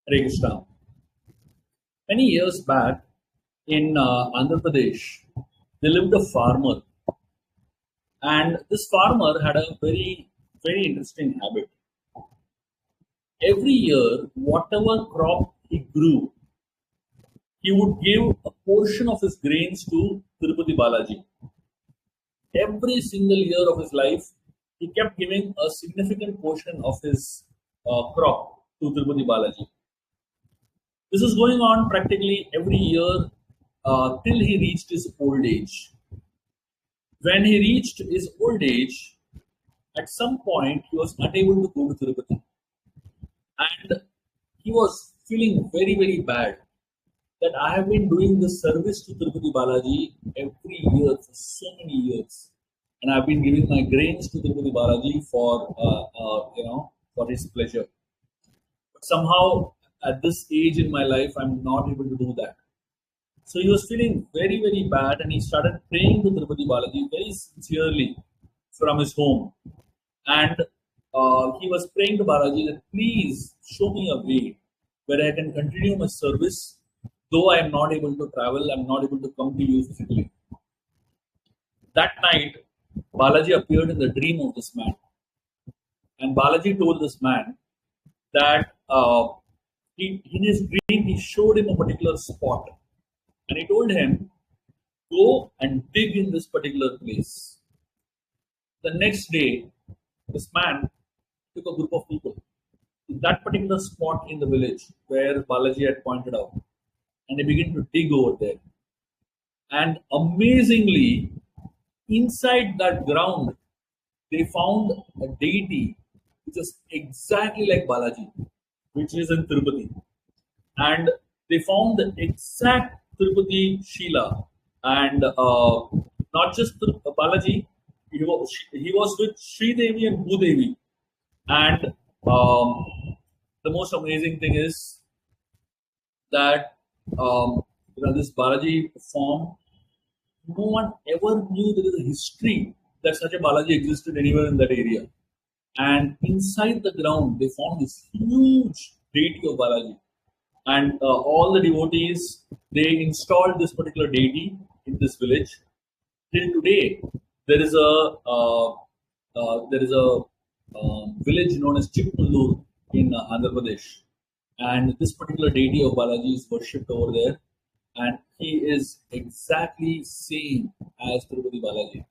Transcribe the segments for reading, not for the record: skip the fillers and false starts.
Hare Krishna. Many years back in Andhra Pradesh, there lived a farmer, and this farmer had a very interesting habit. Every year, whatever crop he grew, he would give a portion of his grains to Tirupati Balaji. Every single year of his life, he kept giving a significant portion of his crop to Tirupati Balaji. This is going on practically every year till he reached his old age. When he reached his old age, at some point he was unable to go to Tirupati, and he was feeling very bad that I have been doing this service to Tirupati Balaji every year for so many years, and I've been giving my grains to Tirupati Balaji for his pleasure. But somehow at this age in my life, I'm not able to do that. So he was feeling very bad, and he started praying to Tirupati Balaji very sincerely from his home. And he was praying to Balaji that please show me a way where I can continue my service, though I am not able to travel, I'm not able to come to you physically. That night, Balaji appeared in the dream of this man, and Balaji told this man that in his dream he showed him a particular spot, and he told him, go and dig in this particular place. The next day, this man took a group of people to that particular spot in the village where Balaji had pointed out, and they began to dig over there. And amazingly, inside that ground, they found a deity which is exactly like Balaji, which is in Tirupati. And they found the exact Tirupati Sheela, and not just Balaji, he was with Sri Devi and Bhudevi. And the most amazing thing is that this Balaji form, no one ever knew there is a history that such a Balaji existed anywhere in that area. And inside the ground, they found this huge deity of Balaji. And all the devotees, they installed this particular deity in this village. Till today, there is a village known as Chikmagalur in Andhra Pradesh, and this particular deity of Balaji is worshipped over there, and he is exactly same as Tirupati Balaji.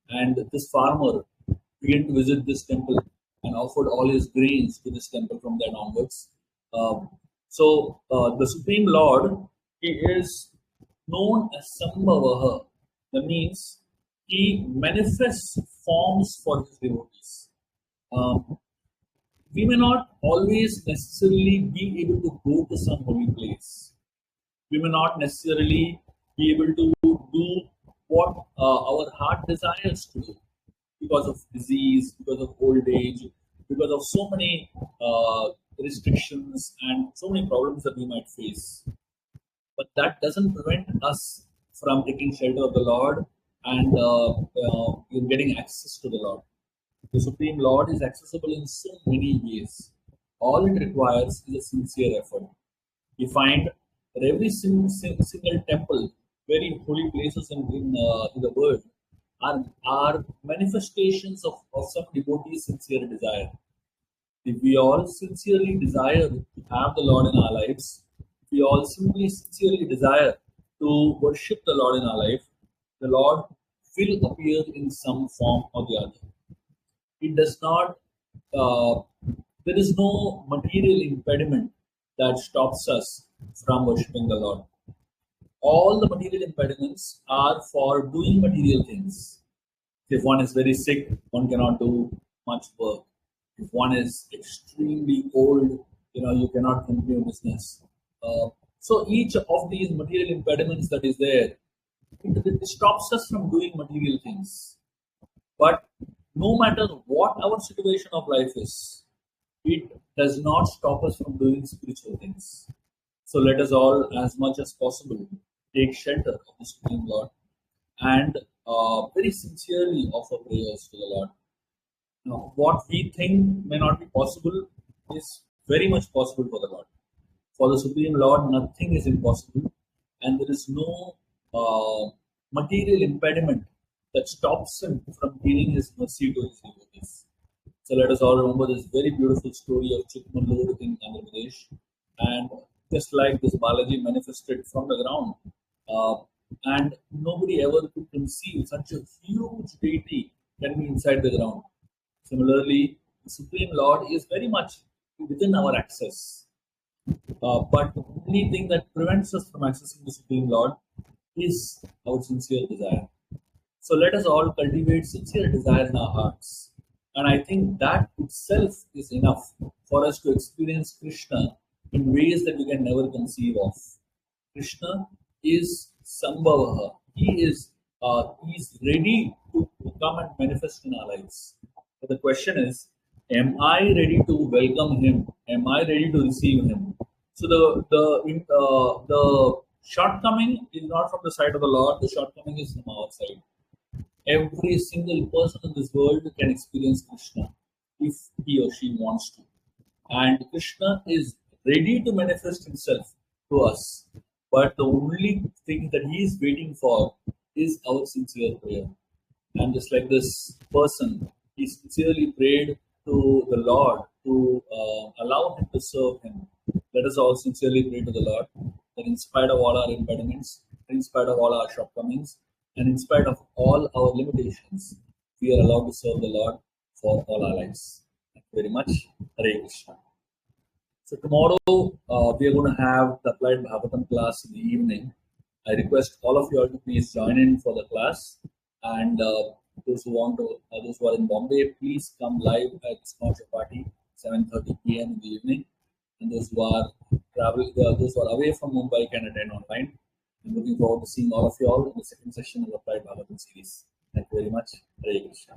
And this farmer began to visit this temple and offered all his grains to this temple from then onwards. The Supreme Lord, he is known as Sambhavaha. That means he manifests forms for his devotees. We may not always necessarily be able to go to some holy place. We may not necessarily be able to do what our heart desires to do because of disease, because of old age, because of so many restrictions and so many problems that we might face. But that doesn't prevent us from taking shelter of the Lord and in getting access to the Lord. The Supreme Lord is accessible in so many ways. All it requires is a sincere effort. We find that every single temple, very holy places in the world, are manifestations of some devotee's sincere desire. If we all sincerely desire to have the Lord in our lives, if we all simply sincerely desire to worship the Lord in our life, the Lord will appear in some form or the other. It does not, there is no material impediment that stops us from worshipping the Lord. All the material impediments are for doing material things. If one is very sick, one cannot do much work. If one is extremely old, you cannot continue business. So each of these material impediments that is there, it stops us from doing material things. But no matter what our situation of life is, it does not stop us from doing spiritual things. So let us all, as much as possible, take shelter of the Supreme Lord and very sincerely offer prayers to the Lord. Now, what we think may not be possible is very much possible for the Lord. For the Supreme Lord, nothing is impossible, and there is no material impediment that stops him from giving his mercy to his devotees. So let us all remember this very beautiful story of Chikmagalur in Andhra Pradesh. And just like this Balaji manifested from the ground, uh, and nobody ever could conceive such a huge deity can be inside the ground. Similarly, the Supreme Lord is very much within our access. But the only thing that prevents us from accessing the Supreme Lord is our sincere desire. So let us all cultivate sincere desire in our hearts. And I think that itself is enough for us to experience Krishna in ways that we can never conceive of. Krishna is Sambhavaha. He is ready to come and manifest in our lives. But the question is, am I ready to welcome him? Am I ready to receive him? So the shortcoming is not from the side of the Lord. The shortcoming is from our side. Every single person in this world can experience Krishna if he or she wants to. And Krishna is ready to manifest himself to us. But the only thing that he is waiting for is our sincere prayer. And just like this person, he sincerely prayed to the Lord to allow him to serve him. Let us all sincerely pray to the Lord that in spite of all our impediments, in spite of all our shortcomings, and in spite of all our limitations, we are allowed to serve the Lord for all our lives. Thank you very much. Hare Krishna. So tomorrow we are going to have the applied Bhagavatam class in the evening. I request all of you all to please join in for the class, and those who are in Bombay, please come live at Smart Party 7:30 p.m. in the evening, and those who are away from Mumbai can attend online. I'm looking forward to seeing all of you all in the second session of the applied Bhagavatam series. Thank you very much. Hare Krishna.